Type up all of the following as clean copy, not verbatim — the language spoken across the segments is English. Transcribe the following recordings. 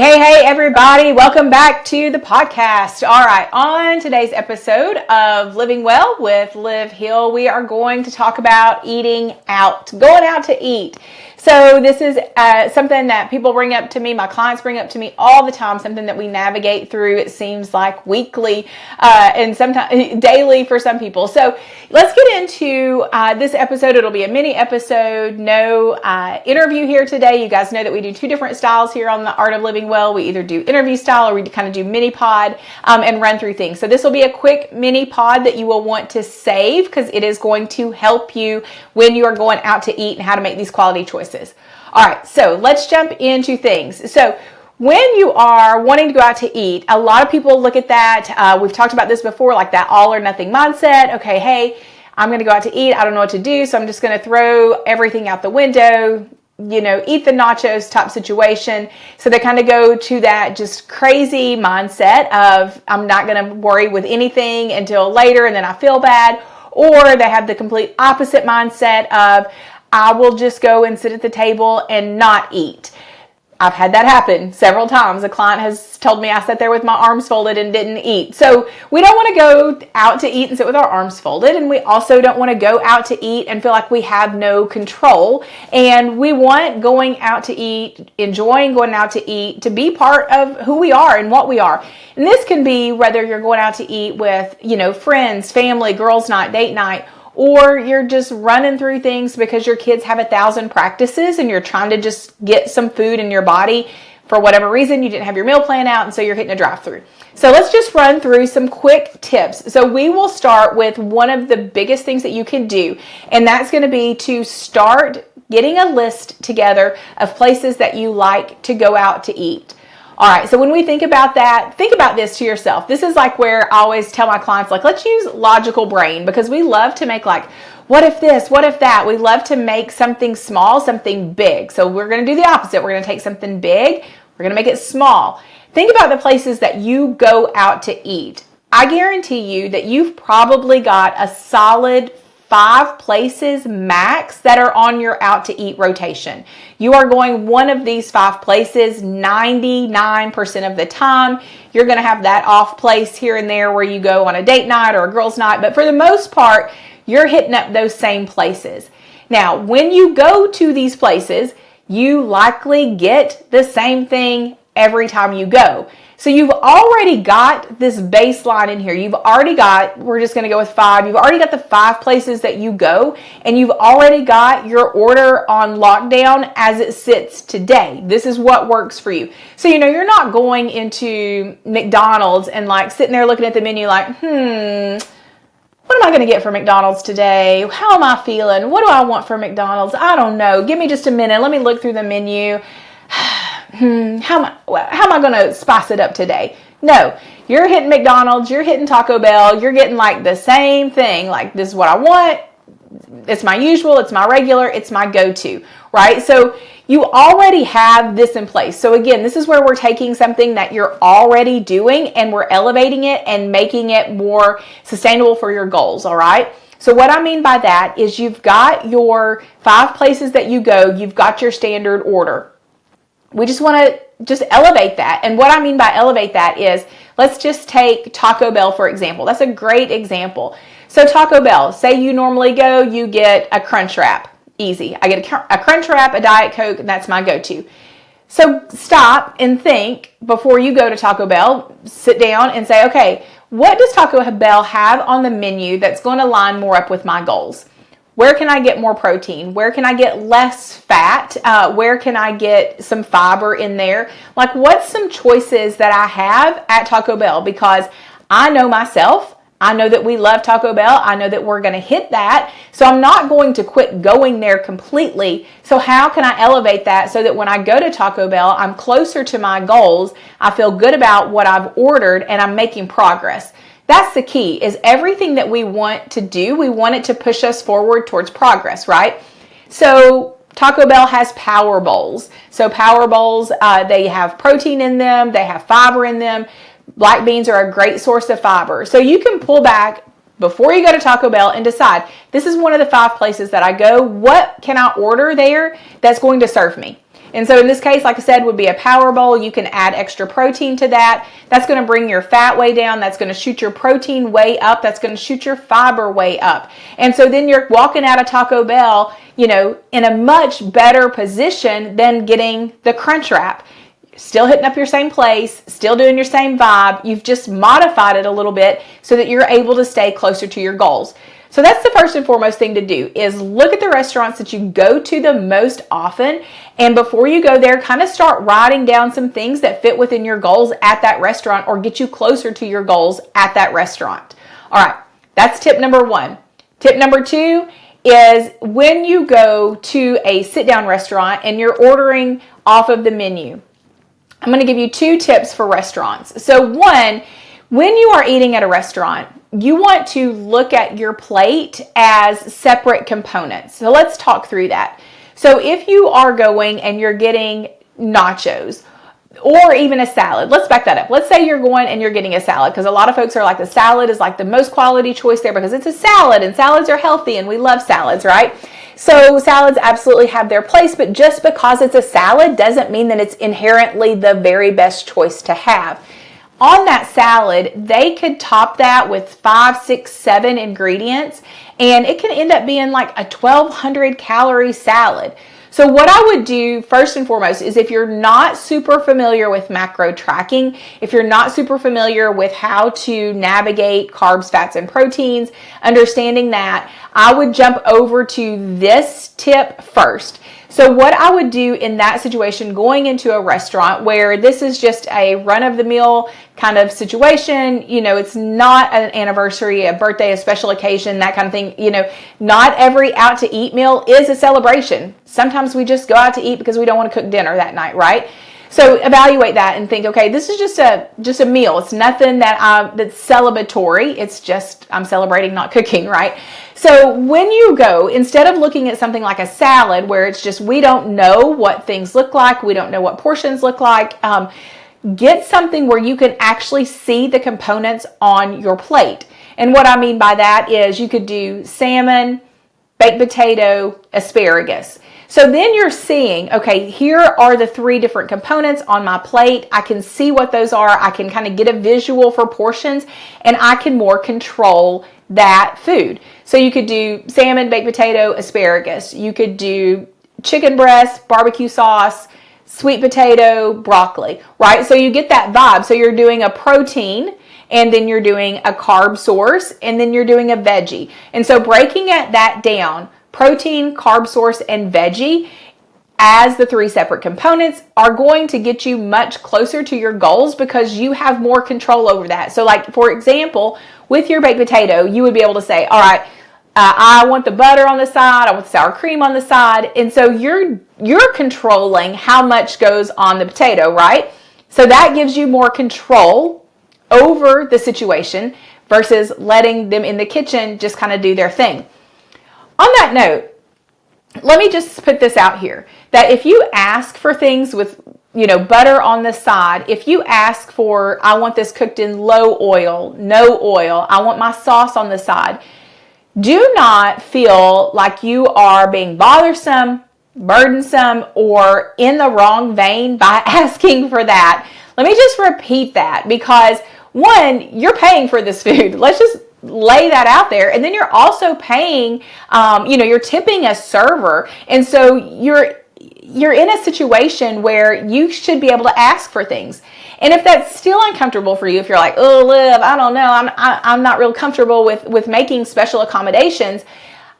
Hey, everybody. Welcome back to the podcast. All right. On today's episode of Living Well with Liv Hill, we are going to talk about eating out, going out to eat. So this is something that people bring up to me, my clients bring up to me all the time, something that we navigate through, it seems like weekly and sometimes daily for some people. So let's get into this episode. It'll be a mini episode, no interview here today. You guys know that we do two different styles here on the Art of Living Well. We either do interview style or we kind of do mini pod and run through things. So this will be a quick mini pod that you will want to save because it is going to help you when you are going out to eat and how to make these quality choices. All right, so let's jump into things. So when you are wanting to go out to eat, a lot of people look at that. We've talked about this before, like that all or nothing mindset. Okay, hey, I'm going to go out to eat. I don't know what to do, so I'm just going to throw everything out the window, eat the nachos type situation. So they kind of go to that just crazy mindset of I'm not going to worry with anything until later and then I feel bad. Or they have the complete opposite mindset of I will just go and sit at the table and not eat. I've had that happen several times. A client has told me I sat there with my arms folded and didn't eat. So we don't want to go out to eat and sit with our arms folded. And we also don't want to go out to eat and feel like we have no control. And we want going out to eat, enjoying going out to eat, to be part of who we are and what we are. And this can be whether you're going out to eat with, friends, family, girls' night, date night, or you're just running through things because your kids have 1,000 practices and you're trying to just get some food in your body for whatever reason. You didn't have your meal plan out and so you're hitting a drive-through. So let's just run through some quick tips. So we will start with one of the biggest things that you can do, and that's going to be to start getting a list together of places that you like to go out to eat. All right, so when we think about that, think about this to yourself. This is like where I always tell my clients, let's use logical brain, because we love to make what if this, what if that? We love to make something small, something big. So we're going to do the opposite. We're going to take something big, we're going to make it small. Think about the places that you go out to eat. I guarantee you that you've probably got a solid 5 places max that are on your out to eat rotation. You are going one of these 5 places 99% of the time. You're going to have that off place here and there where you go on a date night or a girls' night, but for the most part, you're hitting up those same places. Now, when you go to these places, you likely get the same thing every time you go. So you've already got this baseline in here. We're just going to go with 5. You've already got the 5 places that you go, and you've already got your order on lockdown as it sits today. This is what works for you. So, you're not going into McDonald's and sitting there looking at the menu what am I going to get for McDonald's today? How am I feeling? What do I want for McDonald's? I don't know. Give me just a minute. Let me look through the menu. How am I going to spice it up today? No, you're hitting McDonald's, you're hitting Taco Bell, you're getting the same thing. This is what I want. It's my usual, it's my regular, it's my go-to, right? So you already have this in place. So again, this is where we're taking something that you're already doing and we're elevating it and making it more sustainable for your goals, all right? So what I mean by that is you've got your 5 places that you go, you've got your standard order. We just want to just elevate that. And what I mean by elevate that is, let's just take Taco Bell, for example. That's a great example. So Taco Bell, say you normally go, you get a Crunch Wrap. Easy. I get a Crunch Wrap, a Diet Coke, and that's my go-to. So stop and think before you go to Taco Bell, sit down and say, okay, what does Taco Bell have on the menu that's going to line more up with my goals? Where can I get more protein? Where can I get less fat? Where can I get some fiber in there? What's some choices that I have at Taco Bell? Because I know myself, I know that we love Taco Bell. I know that we're going to hit that. So I'm not going to quit going there completely. So how can I elevate that so that when I go to Taco Bell, I'm closer to my goals, I feel good about what I've ordered, and I'm making progress? That's the key, is everything that we want to do, we want it to push us forward towards progress, right? So Taco Bell has Power Bowls. So Power Bowls, they have protein in them, they have fiber in them. Black beans are a great source of fiber. So you can pull back before you go to Taco Bell and decide, this is one of the 5 places that I go. What can I order there that's going to serve me? And so in this case, like I said, would be a power bowl. You can add extra protein to that. That's going to bring your fat way down. That's going to shoot your protein way up. That's going to shoot your fiber way up. And so then you're walking out of Taco Bell, in a much better position than getting the Crunch Wrap. Still hitting up your same place, still doing your same vibe. You've just modified it a little bit so that you're able to stay closer to your goals. So that's the first and foremost thing to do, is look at the restaurants that you go to the most often. And before you go there, kind of start writing down some things that fit within your goals at that restaurant or get you closer to your goals at that restaurant. All right, that's tip number 1. Tip number 2 is when you go to a sit-down restaurant and you're ordering off of the menu. I'm going to give you 2 tips for restaurants. So 1, when you are eating at a restaurant, you want to look at your plate as separate components. So let's talk through that. So if you are going and you're getting nachos or even a salad, let's back that up. Let's say you're going and you're getting a salad, because a lot of folks are like, the salad is like the most quality choice there because it's a salad and salads are healthy and we love salads, right? So salads absolutely have their place, but just because it's a salad doesn't mean that it's inherently the very best choice to have. On that salad, they could top that with 5, 6, 7 ingredients, and it can end up being like a 1,200 calorie salad. So what I would do first and foremost is, if you're not super familiar with macro tracking, if you're not super familiar with how to navigate carbs, fats, and proteins, understanding that, I would jump over to this tip first. So what I would do in that situation, going into a restaurant where this is just a run-of-the-mill kind of situation, it's not an anniversary, a birthday, a special occasion, that kind of thing. Not every out-to-eat meal is a celebration. Sometimes we just go out to eat because we don't want to cook dinner that night, right? So evaluate that and think, okay, this is just a meal. It's nothing that's celebratory. It's just I'm celebrating, not cooking, right? So when you go, instead of looking at something like a salad where it's just we don't know what things look like, we don't know what portions look like, get something where you can actually see the components on your plate. And what I mean by that is you could do salmon, baked potato, asparagus. So then you're seeing, okay, here are the 3 different components on my plate. I can see what those are. I can kind of get a visual for portions, and I can more control that food. So you could do salmon, baked potato, asparagus. You could do chicken breast, barbecue sauce, sweet potato, broccoli, right? So you get that vibe. So you're doing a protein, and then you're doing a carb source, and then you're doing a veggie. And so breaking that down, protein, carb source, and veggie as the 3 separate components are going to get you much closer to your goals because you have more control over that. So like, for example, with your baked potato, you would be able to say, all right, I want the butter on the side, I want the sour cream on the side. And so you're controlling how much goes on the potato, right? So that gives you more control over the situation versus letting them in the kitchen just kind of do their thing. On that note, let me just put this out here, that if you ask for things with, butter on the side, if you ask for, I want this cooked in low oil, no oil, I want my sauce on the side, do not feel like you are being bothersome, burdensome, or in the wrong vein by asking for that. Let me just repeat that, because 1, you're paying for this food. Let's just lay that out there. And then you're also paying, you're tipping a server. And so you're in a situation where you should be able to ask for things. And if that's still uncomfortable for you, if you're like, oh, Liv, I don't know, I'm not real comfortable with making special accommodations,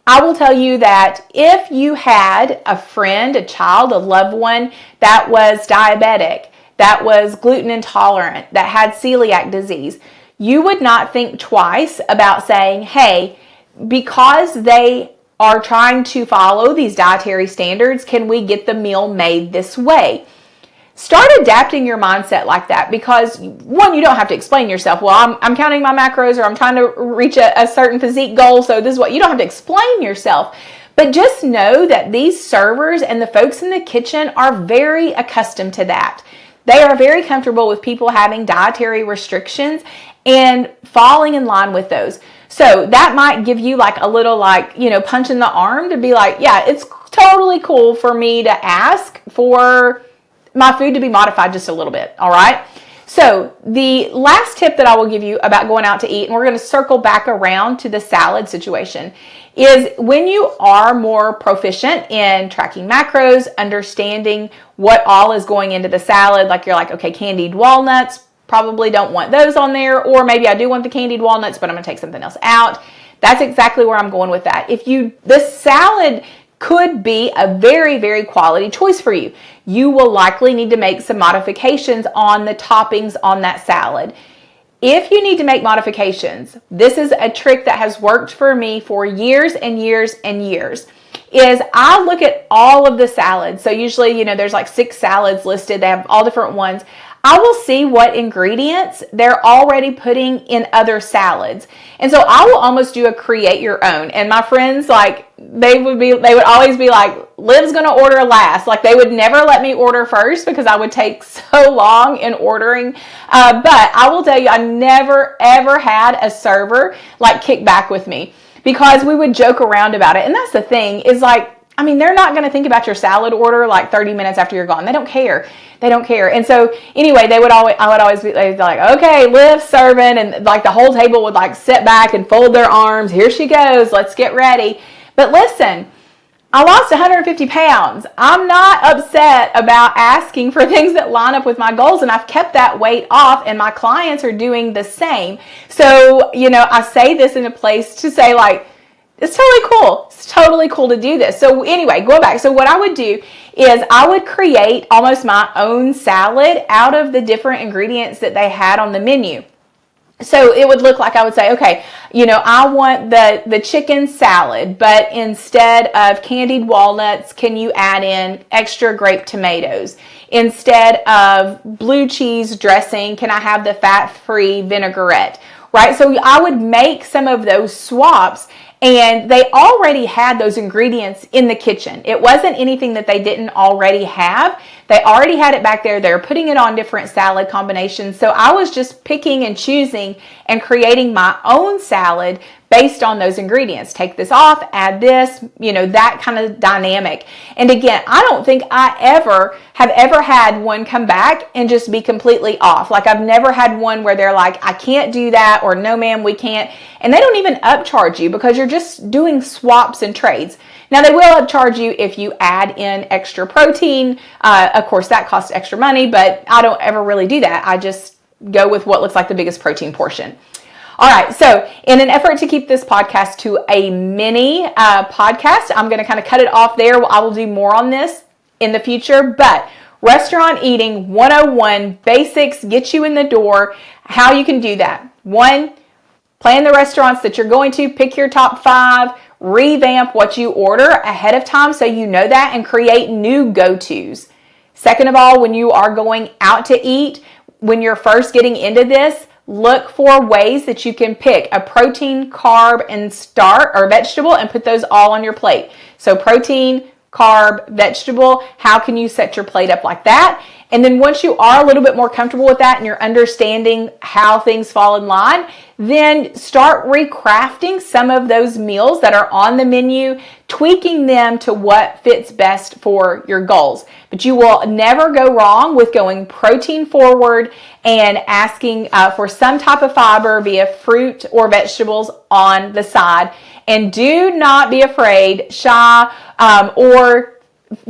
I will tell you that if you had a friend, a child, a loved one that was diabetic, that was gluten intolerant, that had celiac disease, you would not think twice about saying, hey, because they are trying to follow these dietary standards, can we get the meal made this way? Start adapting your mindset like that, because 1, you don't have to explain yourself. Well, I'm counting my macros, or I'm trying to reach a certain physique goal, so this is what, you don't have to explain yourself. But just know that these servers and the folks in the kitchen are very accustomed to that. They are very comfortable with people having dietary restrictions and falling in line with those. So that might give you like a little punch in the arm to be like, yeah, it's totally cool for me to ask for my food to be modified just a little bit, all right? So the last tip that I will give you about going out to eat, and we're going to circle back around to the salad situation, is when you are more proficient in tracking macros, understanding what all is going into the salad, like you're like, okay, candied walnuts, probably don't want those on there, or maybe I do want the candied walnuts, but I'm going to take something else out. That's exactly where I'm going with that. This salad could be a very, very quality choice for you. You will likely need to make some modifications on the toppings on that salad. If you need to make modifications, this is a trick that has worked for me for years and years and years, is I look at all of the salads. So usually, there's like 6 salads listed. They have all different ones. I will see what ingredients they're already putting in other salads. And so I will almost do a create your own. And my friends, they would always be like, Liv's going to order last. Like, they would never let me order first because I would take so long in ordering. But I will tell you, I never, ever had a server kick back with me because we would joke around about it. And that's the thing is they're not going to think about your salad order 30 minutes after you're gone. They don't care. And so anyway, I would always be like, okay, Liv serving. And the whole table would sit back and fold their arms. Here she goes. Let's get ready. But listen, I lost 150 pounds. I'm not upset about asking for things that line up with my goals, and I've kept that weight off, and my clients are doing the same. So, I say this in a place to say it's totally cool. It's totally cool to do this. So anyway, go back. So what I would do is I would create almost my own salad out of the different ingredients that they had on the menu. So it would look like I would say, okay, I want the chicken salad, but instead of candied walnuts, can you add in extra grape tomatoes? Instead of blue cheese dressing, can I have the fat-free vinaigrette? Right? So I would make some of those swaps, and they already had those ingredients in the kitchen. It wasn't anything that they didn't already have. They already had it back there. They're putting it on different salad combinations. So I was just picking and choosing and creating my own salad based on those ingredients. Take this off, add this, that kind of dynamic. And again, I don't think I have ever had one come back and just be completely off. I've never had one where they're like, I can't do that, or no ma'am, we can't. And they don't even upcharge you because you're just doing swaps and trades. Now, they will upcharge you if you add in extra protein. Of course, that costs extra money, but I don't ever really do that. I just go with what looks like the biggest protein portion. All right, so in an effort to keep this podcast to a mini podcast, I'm going to kind of cut it off there. I will do more on this in the future, but Restaurant Eating 101 basics get you in the door. How you can do that. 1, plan the restaurants that you're going to, pick your top 5, revamp what you order ahead of time so you know that, and create new go-tos. Second of all, when you are going out to eat, when you're first getting into this, look for ways that you can pick a protein, carb, and vegetable and put those all on your plate. So protein, carb, vegetable, how can you set your plate up like that? And then once you are a little bit more comfortable with that and you're understanding how things fall in line, then start recrafting some of those meals that are on the menu, tweaking them to what fits best for your goals. But you will never go wrong with going protein forward and asking for some type of fiber via fruit or vegetables on the side. And do not be afraid, shy, or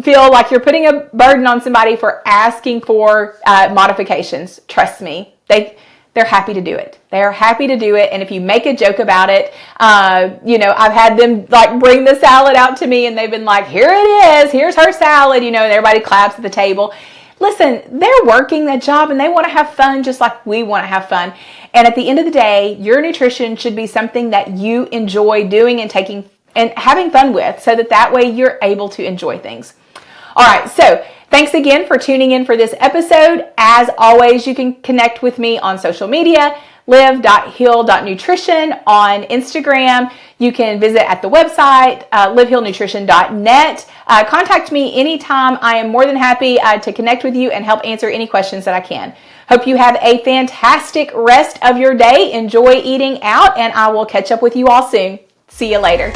feel like you're putting a burden on somebody for asking for modifications. Trust me, they're happy to do it. They're happy to do it. And if you make a joke about it, I've had them bring the salad out to me and they've been like, here it is, here's her salad, and everybody claps at the table. Listen, they're working that job and they want to have fun just like we want to have fun. And at the end of the day, your nutrition should be something that you enjoy doing and taking and having fun with, so that way you're able to enjoy things. All right, so thanks again for tuning in for this episode. As always, you can connect with me on social media, live.hill.nutrition on Instagram. You can visit at the website, livehillnutrition.net. Contact me anytime. I am more than happy to connect with you and help answer any questions that I can. Hope you have a fantastic rest of your day. Enjoy eating out, and I will catch up with you all soon. See you later.